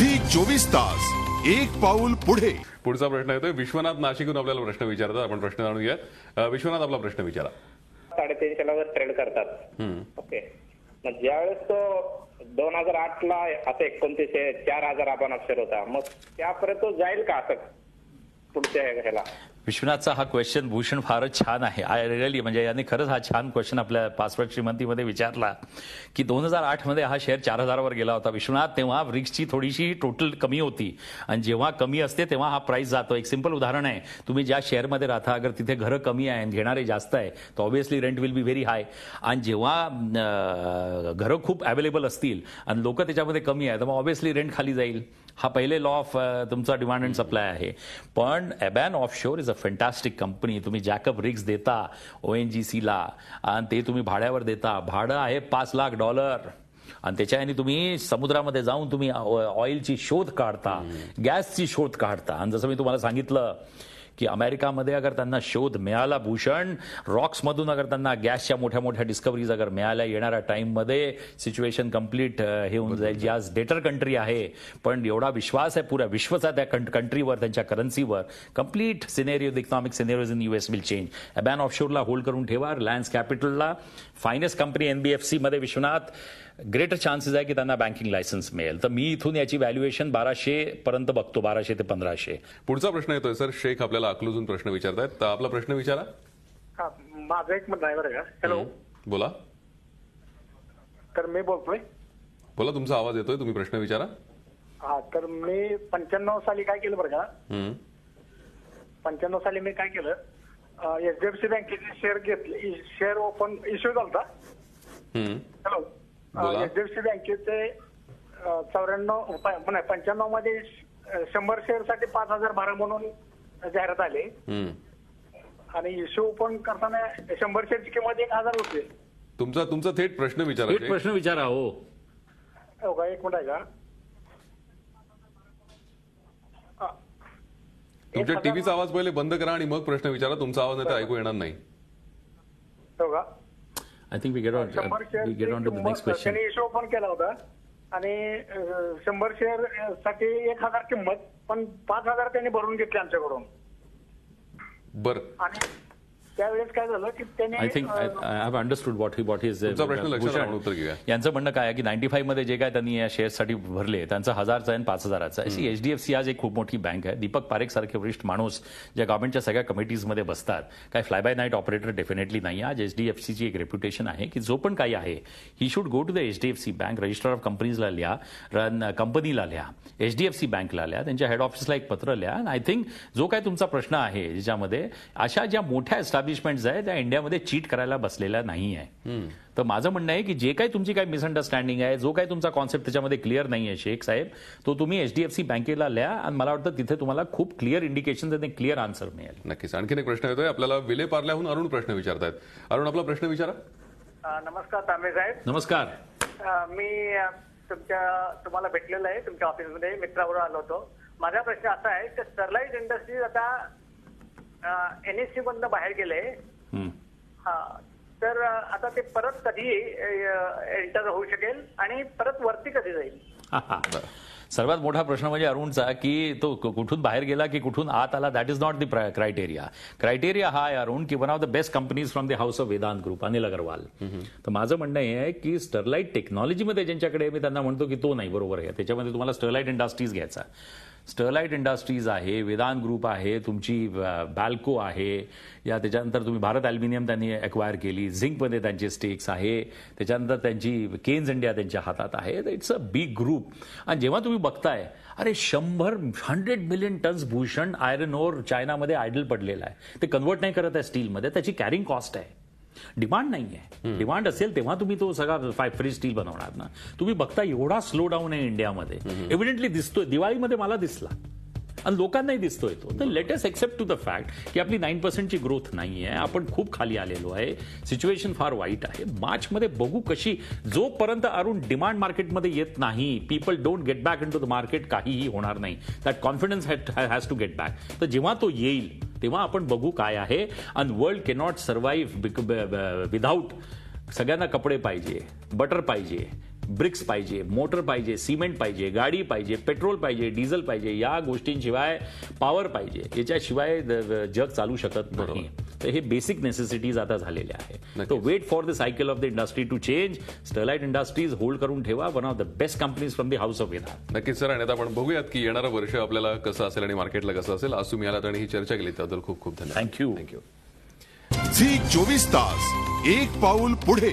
Zee 24 तास एक पाऊल पुढे. पुढचा प्रश्न येतोय विश्वनाथ नाशिकहून आपल्याला प्रश्न विचारतात. आपण प्रश्न जाणून घेऊया. विश्वनाथ, आपला प्रश्न विचारा. 350 ला ट्रेड करतात. ओके, मग ज्यावेळेस तो 2008 ला आता 29 4000 आपण अक्षर होता, मग त्यापर्यंत तो जाईल का असं पुढच्या ह्याला? विश्वनाथचा हा क्वेश्चन भूषण फारच छान आहे. आय रिअली म्हणजे याने खरंच हा छान क्वेश्चन आपल्या पासवर्ड श्रीमंतीमध्ये विचारला की 2008 मध्ये हा शेअर 4000 वर गेला होता. विश्वनाथ, तेव्हा रिक्सची थोडीशी टोटल कमी होती आणि जेव्हा कमी असते तेव्हा हा प्राइस जातो. एक सिंपल उदाहरण आहे, तुम्ही ज्या शेअरमध्ये राहता अगर तिथे घरं कमी आहे आणि घेणारे जास्त आहे तर obviously rent will be very high. आणि जेव्हा घरं खूप अवेलेबल असतील आणि लोक त्याच्यामध्ये कमी आहे तर मग ऑब्व्हियसली रेंट खाली जाईल. हा पहिले लॉ ऑफ तुमचा डिमांड अँड सप्लाय आहे. पण Aban Offshore is a fantastic company. तुम्ही जॅकअप रिग्स देता ONGCला आणि ते तुम्ही भाड्यावर देता. भाडं आहे $5 लाख आणि त्याच्याने तुम्ही समुद्रामध्ये जाऊन तुम्ही ऑइलची शोध काढता, गॅसची शोध काढता. आणि जसं मी तुम्हाला सांगितलं की अमेरिकामध्ये अगर त्यांना शोध मिळाला भूषण रॉक्समधून, अगर त्यांना गॅसच्या मोठ्या मोठ्या डिस्कवरीज अगर मिळाल्या येणाऱ्या टाईममध्ये सिच्युएशन कम्प्लीट हे होऊन जाईल. जी आज डेटर कंट्री आहे पण एवढा विश्वास आहे पुऱ्या विश्वाचा त्या कंट्रीवर, त्यांच्या करन्सीवर. Complete scenario, economic scenarios in US will change. Aban ऑफशोरला होल्ड करून ठेवा. रिलायन्स कॅपिटलला फायनेस्ट कंपनी NBFC मध्ये विश्वनाथ ग्रेटर चान्सेस आहे की त्यांना बँकिंग लायसन्स मिळेल. तर मी इथून याची व्हॅल्युएशन 1200 पर्यंत बघतो, 1200 ते 1500. पुढचा प्रश्न येतोय सर, शेख आपल्याला अकलूजून प्रश्न विचारतायत. तर आपला प्रश्न विचारा. माझा एक ड्रायव्हर आहे का? हॅलो, बोला. तर मी बोलतोय. बोला, तुमचा आवाज येतोय, तुम्ही प्रश्न विचारा. हा, तर मी 95 साली काय केलं बरं का? 95 साली मी काय केलं, HDFC बँकेचे शेअर घेतले, शेअर ओपन इश्यू झाला. हॅलो, HDFC बँकेचे 95 मध्ये 100 शेअर साठी 5000 भरा म्हणून जाहिरात आली आणि इश्यू ओपन करताना 100 शेअरची किंमत 1000 होती. तुमचा थेट प्रश्न विचारा. थेट प्रश्न विचारा. हो का, एक मिनिट आहे का? तुमच्या टीव्हीचा आवाज पहिले बंद करा आणि मग प्रश्न विचारा. तुमचा आवाज नाही तर ऐकू येणार नाही. हो का? I think we get on to the next question. त्यांनी इश्यू ओपन केला होता आणि 100 शेअर साठी 1000 किंमत, पण 5000 त्यांनी भरून घेतले आमच्याकडून. बरं, आणि त्यावेळेस काय झालं की त्यांनी I think I have understood what is तुमचा प्रश्न लक्षात उत्तर घेऊया. यांचं म्हणणं काय आहे की 95 मध्ये जे काय त्यांनी या शेअर्ससाठी भरले त्यांचं 1000चा आणि 5000चा आहे. HDFC आज एक खूप मोठी बँक आहे. दीपक पारेख सारखे वरिष्ठ माणूस ज्या गव्हर्नमेंटच्या सगळ्या कमिटीजमध्ये बसतात, काय fly by night operator definitely नाही. आज HDFCची एक रेप्युटेशन आहे की जो पण काही आहे ही should go to the HDFC bank. Register of कंपनीजला लिहा, कंपनीला लिहा, HDFC बँकला लिहा, त्यांच्या हेड ऑफिसला एक पत्र लिहा. आय थिंक जो काय तुमचा प्रश्न आहे ज्याच्यामध्ये अशा ज्या मोठ्या एस्टॅब्लिशमेंट्स आहे त्या इंडियामध्ये चीट करायला बसलेल्या नाही आहे. तर माझं म्हणणं आहे की जे काही तुमची काही मिसअंडरस्टँडिंग आहे, जो काही तुमचा कॉन्सेप्ट त्याच्यामध्ये क्लिअर नाही आहे शेख साहेब, तो तुम्ही HDFC बँकेला लिहा आणि मला वाटतं तिथे तुम्हाला खूप क्लिअर इंडिकेशन आणि क्लिअर आन्सर मिळेल. नक्कीच. आणखीन एक प्रश्न येतोय आपल्याला. विले पार्ल्याहून अरुण प्रश्न विचारतायत. अरुण, आपला प्रश्न विचारा. नमस्कार तांबे साहेब. नमस्कार. मी तुम्हाला भेटलेलं आहे तुमच्या ऑफिसमध्ये, मित्राबरोबर आलो होतो. माझा प्रश्न असा आहे की स्टरलाइट इंडस्ट्रीज आता NSE मधनं बाहेर गेले, तर आता ते परत कधी एंटर होऊ शकेल आणि परत वरती कधी जाईल? सर्वात मोठा प्रश्न म्हणजे अरुणचा की तो कुठून बाहेर गेला की कुठून आत आला. That is not the criteria. Criteria हा आहे अरुण की one of the best companies from the house of Vedanta group, Anil Agarwal. तर माझं म्हणणं हे आहे की स्टरलाइट टेक्नॉलॉजीमध्ये ज्यांच्याकडे मी त्यांना म्हणतो की तो नाही, बरोबर आहे, त्याच्यामध्ये तुम्हाला स्टरलाइट इंडस्ट्रीज घ्यायचा. स्टरलाइट इंडस्ट्रीज आहे, वेदांत ग्रुप आहे, तुमची बॅल्को आहे, या त्याच्यानंतर तुम्ही भारत ॲल्युमिनियम त्यांनी एक्वायर केली, झिंकमध्ये त्यांचे स्टेक्स आहे, त्याच्यानंतर त्यांची केन्स इंडिया त्यांच्या हातात आहे. It's a big group. आणि जेव्हा तुम्ही बघताय अरे 100 million tonnes Bhushan iron ore चायनामध्ये आयडल पडलेला आहे, ते कन्वर्ट नाही करत आहे स्टीलमध्ये, त्याची कॅरिंग कॉस्ट आहे. डिमांड नाही आहे. डिमांड असेल तेव्हा तुम्ही तो सगळा फ्री स्टील बनवणार ना. तुम्ही बघता एवढा स्लो डाऊन आहे इंडियामध्ये, एव्हिडेंटली दिसतोय. दिवाळीमध्ये मला दिसला आणि लोकांनाही दिसतोय तो. तर let us accept to the fact की आपली 9% ग्रोथ नाही आहे, आपण खूप खाली आलेलो आहे, सिच्युएशन फार वाईट आहे. मार्चमध्ये बघू कशी, जोपर्यंत अरुण डिमांड मार्केटमध्ये येत नाही, people don't get back in to the market, काहीही होणार नाही. That confidence has to get back. तर जेव्हा तो येईल तेव्हा आपण बघू काय आहे. आणि वर्ल्ड कॅनॉट सर्व्हाइव्ह विदाऊट, सगळ्यांना कपडे पाहिजे, बटर पाहिजे, ब्रिक्स पाहिजे, मोटर पाहिजे, सिमेंट पाहिजे, गाडी पाहिजे, पेट्रोल पाहिजे, डिझेल पाहिजे, या गोष्टींशिवाय पॉवर पाहिजे, याच्याशिवाय जग चालू शकत नाही. तर हे बेसिक नेसेसिटीज आता झालेल्या आहे. तो wait for the cycle of the industry to change. Sterlite industries hold करून ठेवा, one of the best companies from the house of Vedanta. नक्कीच सर. आणि आता आपण बघूयात की येणारं वर्ष आपल्याला कसं असेल आणि मार्केटला कसं असेल. आज तुम्ही आलात आणि ही चर्चा केली त्याबद्दल खूप खूप धन्यवाद. थँक्यू. थँक्यू. झी 24 तास एक पाऊल पुढे.